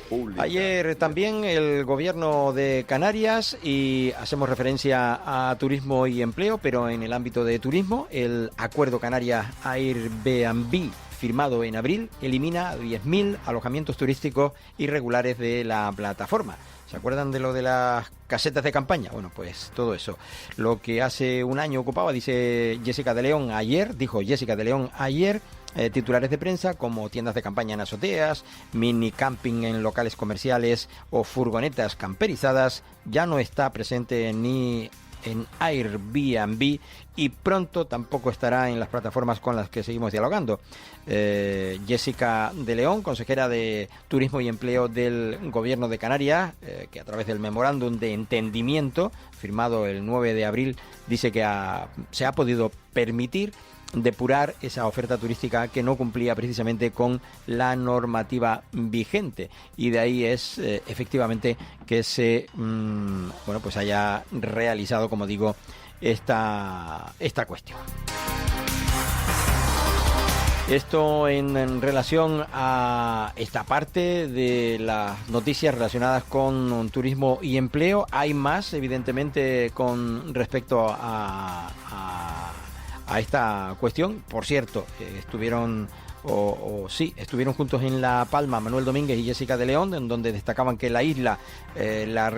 públicas. Ayer también el Gobierno de Canarias, y hacemos referencia a turismo y empleo, pero en el ámbito de turismo, el Acuerdo Canarias Airbnb, firmado en abril, elimina 10.000 alojamientos turísticos irregulares de la plataforma. ¿Se acuerdan de lo de las casetas de campaña? Bueno, pues todo eso. Lo que hace un año ocupaba, dijo Jessica de León ayer, titulares de prensa como tiendas de campaña en azoteas, mini camping en locales comerciales o furgonetas camperizadas, ya no está presente ni en Airbnb, y pronto tampoco estará en las plataformas con las que seguimos dialogando. Jessica de León, consejera de Turismo y Empleo del Gobierno de Canarias, que a través del memorándum de entendimiento firmado el 9 de abril dice que se ha podido permitir depurar esa oferta turística que no cumplía precisamente con la normativa vigente, y de ahí es efectivamente que se pues haya realizado, como digo, esta cuestión. Esto en relación a esta parte de las noticias relacionadas con turismo y empleo. Hay más, evidentemente, con respecto a esta cuestión. Por cierto, estuvieron juntos en La Palma Manuel Domínguez y Jessica de León, en donde destacaban que la isla de La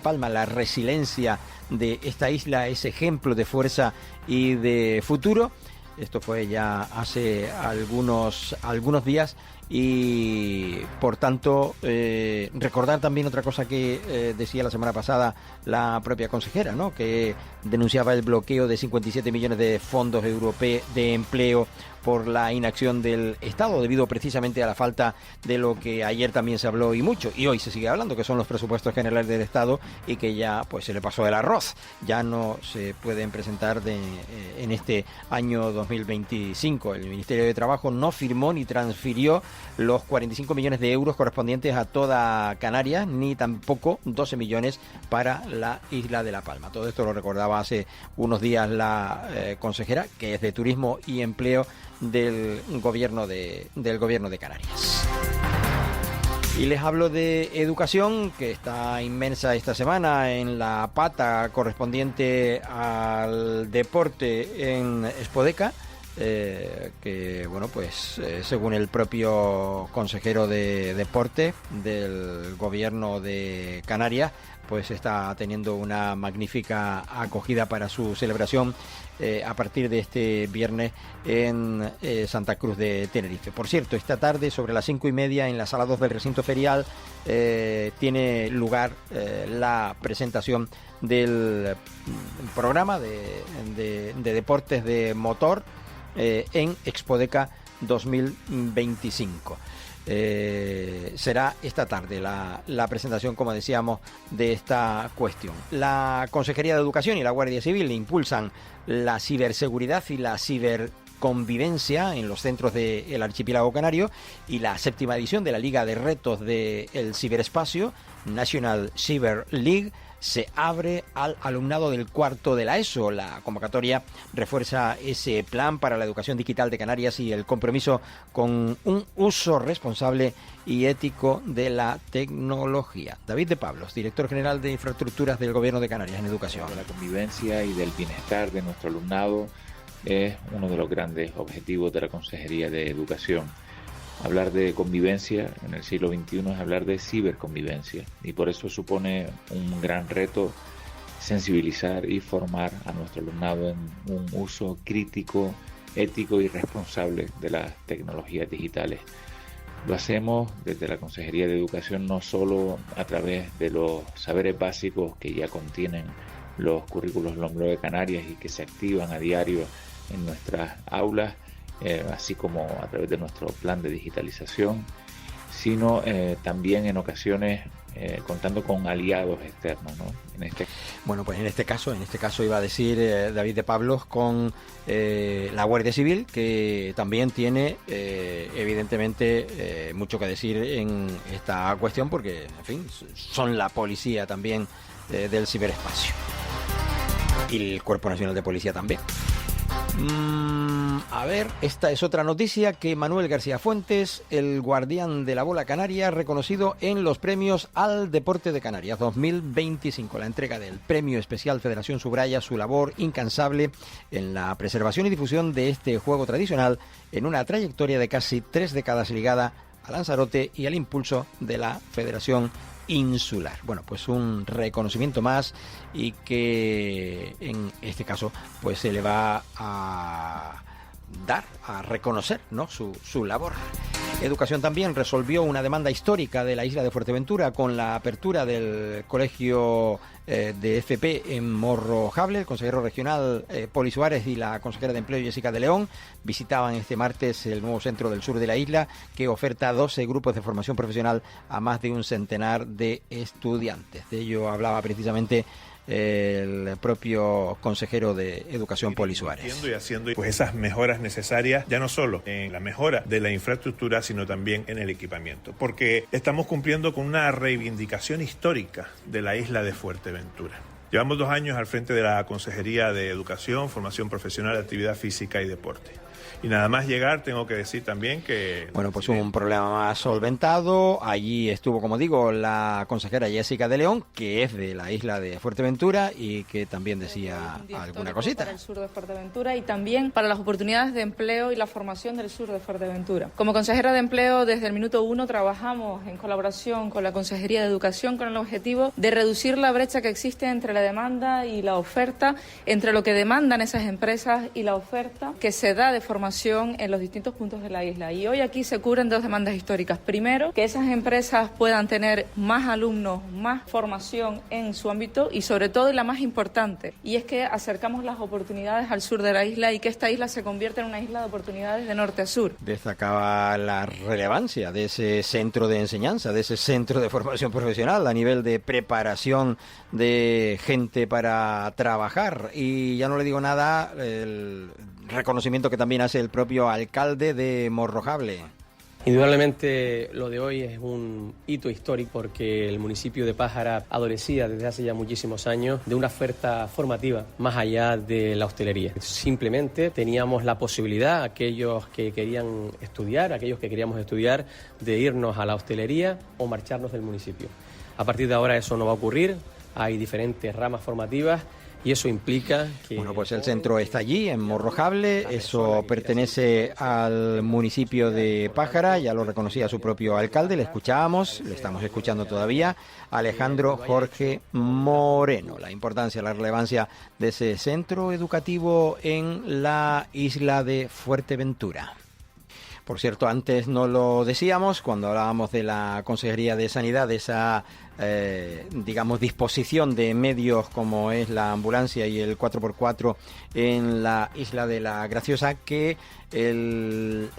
Palma, la resiliencia de esta isla es ejemplo de fuerza y de futuro. Esto fue ya hace algunos días y, por tanto, recordar también otra cosa que decía la semana pasada la propia consejera, ¿no?, que denunciaba el bloqueo de 57 millones de fondos europeos de empleo por la inacción del Estado, debido precisamente a la falta de lo que ayer también se habló y mucho, y hoy se sigue hablando, que son los presupuestos generales del Estado, y que ya pues se le pasó el arroz, ya no se pueden presentar en este año 2025. El Ministerio de Trabajo no firmó ni transfirió los 45 millones de euros correspondientes a toda Canarias, ni tampoco 12 millones para la isla de La Palma. Todo esto lo recordaba hace unos días la consejera, que es de Turismo y Empleo del gobierno de Canarias. Y les hablo de educación, que está inmensa esta semana en la pata correspondiente al deporte en Expodeca, que bueno, pues según el propio consejero de deporte del gobierno de Canarias, pues está teniendo una magnífica acogida para su celebración a partir de este viernes en Santa Cruz de Tenerife. Por cierto, esta tarde sobre las 5:30 en la sala 2 del recinto ferial tiene lugar la presentación del programa de deportes de motor en Expodeca 2025. Será esta tarde la presentación, como decíamos, de esta cuestión. La Consejería de Educación y la Guardia Civil impulsan la ciberseguridad y la ciberconvivencia en los centros del archipiélago canario, y la 7ª edición de la Liga de Retos del Ciberespacio, National Cyber League, se abre al alumnado del cuarto de la ESO. La convocatoria refuerza ese plan para la educación digital de Canarias y el compromiso con un uso responsable y ético de la tecnología. David de Pablos, director general de Infraestructuras del Gobierno de Canarias en Educación. La convivencia y del bienestar de nuestro alumnado es uno de los grandes objetivos de la Consejería de Educación. Hablar de convivencia en el siglo XXI es hablar de ciberconvivencia, y por eso supone un gran reto sensibilizar y formar a nuestro alumnado en un uso crítico, ético y responsable de las tecnologías digitales. Lo hacemos desde la Consejería de Educación no solo a través de los saberes básicos que ya contienen los currículos LOMLOE de Canarias y que se activan a diario en nuestras aulas, así como a través de nuestro plan de digitalización, sino también en ocasiones contando con aliados externos, ¿no? Bueno, pues en este caso iba a decir David de Pablos, con la Guardia Civil, que también tiene evidentemente mucho que decir en esta cuestión, porque en fin, son la policía también del ciberespacio, y el Cuerpo Nacional de Policía también. A ver, esta es otra noticia: que Manuel García Fuentes, el guardián de la bola canaria, reconocido en los premios al deporte de Canarias 2025. La entrega del Premio Especial Federación subraya su labor incansable en la preservación y difusión de este juego tradicional, en una trayectoria de casi 3 décadas ligada a Lanzarote y al impulso de la Federación Insular. Bueno, pues un reconocimiento más, y que en este caso pues se le va a dar a reconocer, ¿no?, su labor. Educación también resolvió una demanda histórica de la isla de Fuerteventura con la apertura del colegio de FP en Morrojable. El consejero regional Poli Suárez y la consejera de Empleo Jessica de León visitaban este martes el nuevo centro del sur de la isla, que oferta 12 grupos de formación profesional a más de un centenar de estudiantes. De ello hablaba precisamente el propio consejero de Educación, Poli Suárez. Y haciendo pues esas mejoras necesarias, ya no solo en la mejora de la infraestructura, sino también en el equipamiento, porque estamos cumpliendo con una reivindicación histórica de la isla de Fuerteventura. Llevamos 2 años al frente de la Consejería de Educación, Formación Profesional, Actividad Física y Deporte. Y nada más llegar, tengo que decir también que... Bueno, pues un problema más solventado. Allí estuvo, como digo, la consejera Jessica de León, que es de la isla de Fuerteventura y que también decía alguna cosita. Para el sur de Fuerteventura y también para las oportunidades de empleo y la formación del sur de Fuerteventura. Como consejera de empleo, desde el minuto 1 trabajamos en colaboración con la Consejería de Educación con el objetivo de reducir la brecha que existe entre la demanda y la oferta, entre lo que demandan esas empresas y la oferta que se da de formación en los distintos puntos de la isla. Y hoy aquí se cubren dos demandas históricas. Primero, que esas empresas puedan tener más alumnos, más formación en su ámbito y sobre todo, y la más importante, y es que acercamos las oportunidades al sur de la isla y que esta isla se convierta en una isla de oportunidades de norte a sur. Destacaba la relevancia de ese centro de enseñanza, de ese centro de formación profesional a nivel de preparación de gente para trabajar. Y ya no le digo nada, el reconocimiento que también hace el propio alcalde de Morrojable. Indudablemente lo de hoy es un hito histórico porque el municipio de Pájara adolecía desde hace ya muchísimos años de una oferta formativa más allá de la hostelería. Simplemente teníamos la posibilidad, aquellos que querían estudiar, aquellos que queríamos estudiar, de irnos a la hostelería o marcharnos del municipio. A partir de ahora eso no va a ocurrir, hay diferentes ramas formativas. Y eso implica que... Bueno, pues el centro está allí, en Morrojable, eso pertenece al municipio de Pájara, ya lo reconocía su propio alcalde, le escuchábamos, le estamos escuchando todavía, Alejandro Jorge Moreno. La importancia, la relevancia de ese centro educativo en la isla de Fuerteventura. Por cierto, antes no lo decíamos cuando hablábamos de la Consejería de Sanidad, de esa, disposición de medios como es la ambulancia y el 4x4 en la isla de la Graciosa, que en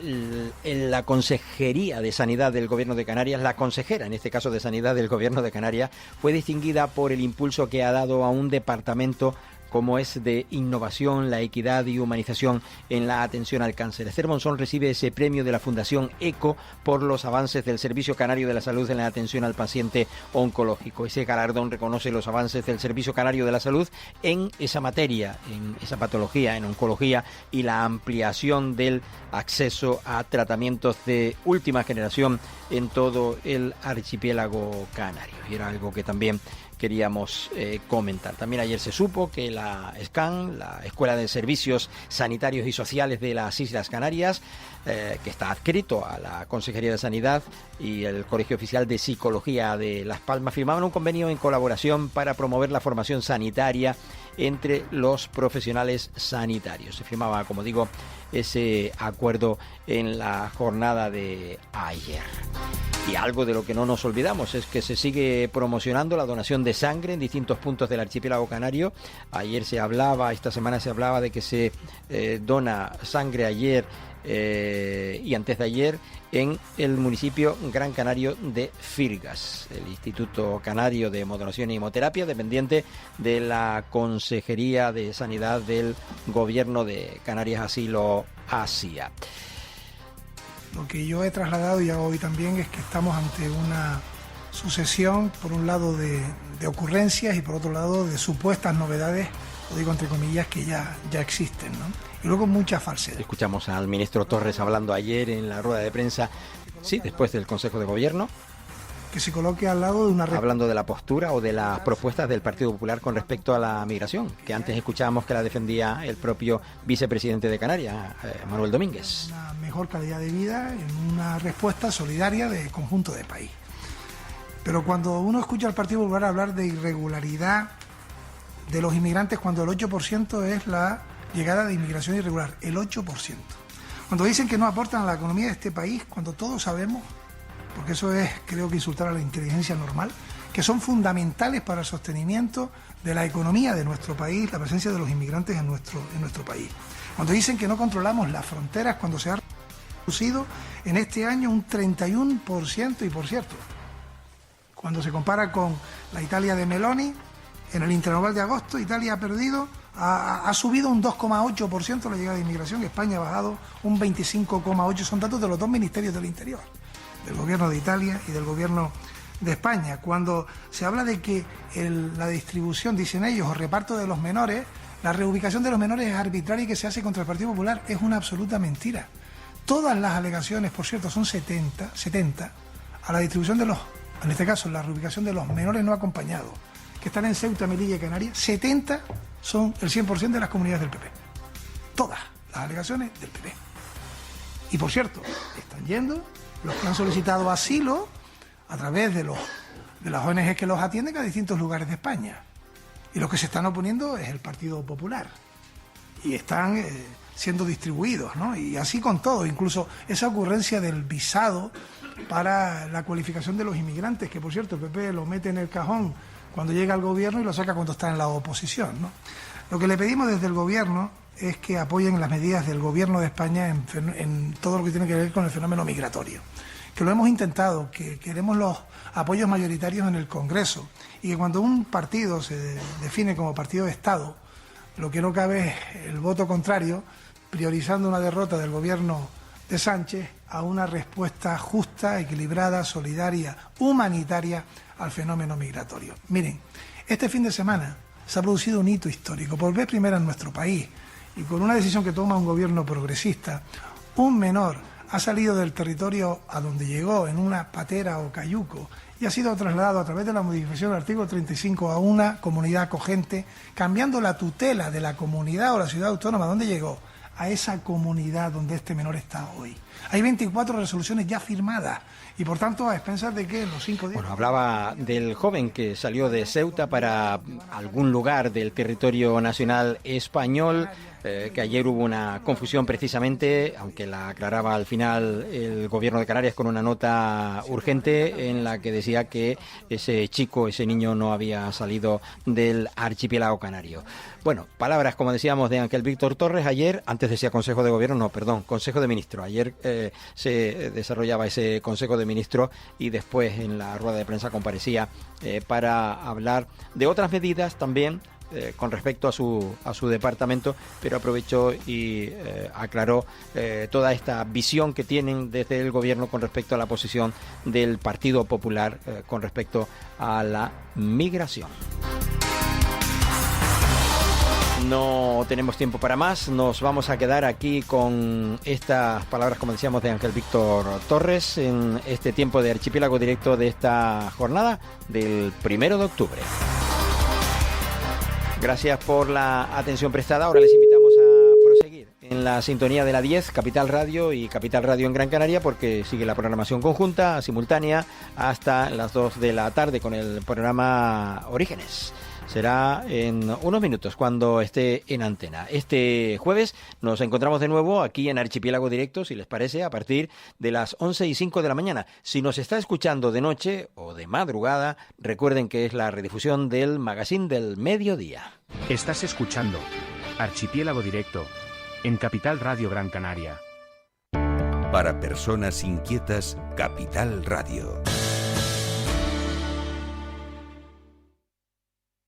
la Consejería de Sanidad del Gobierno de Canarias, la consejera, en este caso de Sanidad del Gobierno de Canarias, fue distinguida por el impulso que ha dado a un departamento como es de innovación, la equidad y humanización en la atención al cáncer. Esther Monzón recibe ese premio de la Fundación ECO por los avances del Servicio Canario de la Salud en la atención al paciente oncológico. Ese galardón reconoce los avances del Servicio Canario de la Salud en esa materia, en esa patología, en oncología, y la ampliación del acceso a tratamientos de última generación en todo el archipiélago canario. Y era algo que también queríamos comentar. También ayer se supo que la SCAN, la Escuela de Servicios Sanitarios y Sociales de las Islas Canarias, que está adscrito a la Consejería de Sanidad y el Colegio Oficial de Psicología de Las Palmas, firmaban un convenio en colaboración para promover la formación sanitaria entre los profesionales sanitarios. Se firmaba, como digo, ese acuerdo en la jornada de ayer. Y algo de lo que no nos olvidamos es que se sigue promocionando la donación de sangre en distintos puntos del archipiélago canario. Esta semana se hablaba de que se dona sangre ayer y antes de ayer en el municipio Gran Canario de Firgas, el Instituto Canario de Donación y Hemoterapia, dependiente de la Consejería de Sanidad del Gobierno de Canarias, así lo hacía. Lo que yo he trasladado y hago hoy también es que estamos ante una sucesión, por un lado, de ocurrencias y por otro lado de supuestas novedades, lo digo entre comillas, que ya existen, ¿no? Y luego mucha falsedad. Escuchamos al ministro Torres hablando ayer en la rueda de prensa, sí, después del Consejo de Gobierno, que se coloque al lado de una... Hablando de la postura o de las propuestas del Partido Popular con respecto a la migración, que antes escuchábamos que la defendía el propio vicepresidente de Canarias, Manuel Domínguez. Una mejor calidad de vida en una respuesta solidaria del conjunto del país. Pero cuando uno escucha al Partido Popular hablar de irregularidad de los inmigrantes, cuando el 8% es la llegada de inmigración irregular, el 8%. Cuando dicen que no aportan a la economía de este país, cuando todos sabemos, porque eso es, creo que insultar a la inteligencia normal, que son fundamentales para el sostenimiento de la economía de nuestro país, la presencia de los inmigrantes en nuestro país. Cuando dicen que no controlamos las fronteras, cuando se ha reducido en este año un 31%, y por cierto, cuando se compara con la Italia de Meloni, en el interanual de agosto, Italia ha perdido, ha subido un 2,8% la llegada de inmigración, España ha bajado un 25,8%, son datos de los dos ministerios del Interior, del gobierno de Italia y del gobierno de España. Cuando se habla de que la distribución, dicen ellos, o reparto de los menores, La reubicación de los menores es arbitraria y que se hace contra el Partido Popular es una absoluta mentira. Todas las alegaciones, por cierto, son 70 a la distribución de los, en este caso, la reubicación de los menores no acompañados, que están en Ceuta, Melilla y Canarias. 70 son el 100% de las comunidades del PP. Todas las alegaciones del PP. Y por cierto, están yendo los que han solicitado asilo a través de las ONG que los atienden a distintos lugares de España. Y los que se están oponiendo es el Partido Popular. Y están siendo distribuidos, ¿no? Y así con todo, incluso esa ocurrencia del visado para la cualificación de los inmigrantes, que por cierto el PP lo mete en el cajón cuando llega al gobierno y lo saca cuando está en la oposición, ¿no? Lo que le pedimos desde el gobierno es que apoyen las medidas del gobierno de España en todo lo que tiene que ver con el fenómeno migratorio. Que lo hemos intentado, que queremos los apoyos mayoritarios en el Congreso y que cuando un partido se define como partido de Estado, lo que no cabe es el voto contrario, priorizando una derrota del gobierno de Sánchez a una respuesta justa, equilibrada, solidaria, humanitaria al fenómeno migratorio. Miren, este fin de semana se ha producido un hito histórico, por vez primera en nuestro país, y con una decisión que toma un gobierno progresista, un menor ha salido del territorio a donde llegó en una patera o cayuco y ha sido trasladado a través de la modificación del artículo 35 a una comunidad acogente, cambiando la tutela de la comunidad o la ciudad autónoma donde llegó a esa comunidad donde este menor está hoy. Hay 24 resoluciones ya firmadas y por tanto a expensas de que en los 5 días... Bueno, hablaba del joven que salió de Ceuta para algún lugar del territorio nacional español, que ayer hubo una confusión precisamente, aunque la aclaraba al final el gobierno de Canarias con una nota urgente en la que decía que ese chico, ese niño no había salido del archipiélago canario. Bueno, palabras, como decíamos, de Ángel Víctor Torres ayer, antes decía Consejo de Gobierno, no, perdón, Consejo de Ministros. Ayer se desarrollaba ese Consejo de Ministros y después en la rueda de prensa comparecía para hablar de otras medidas también con respecto a su departamento, pero aprovechó y aclaró toda esta visión que tienen desde el gobierno con respecto a la posición del Partido Popular con respecto a la migración. No tenemos tiempo para más, nos vamos a quedar aquí con estas palabras, como decíamos, de Ángel Víctor Torres en este tiempo de Archipiélago Directo de esta jornada del 1 de octubre. Gracias por la atención prestada. Ahora les invitamos a proseguir en la sintonía de la 10, Capital Radio y Capital Radio en Gran Canaria, porque sigue la programación conjunta, simultánea, hasta las 2 de la tarde con el programa Orígenes. Será en unos minutos cuando esté en antena. Este jueves nos encontramos de nuevo aquí en Archipiélago Directo, si les parece, a partir de las 11:05 de la mañana. Si nos está escuchando de noche o de madrugada, recuerden que es la redifusión del Magazine del Mediodía. Estás escuchando Archipiélago Directo en Capital Radio Gran Canaria. Para personas inquietas, Capital Radio.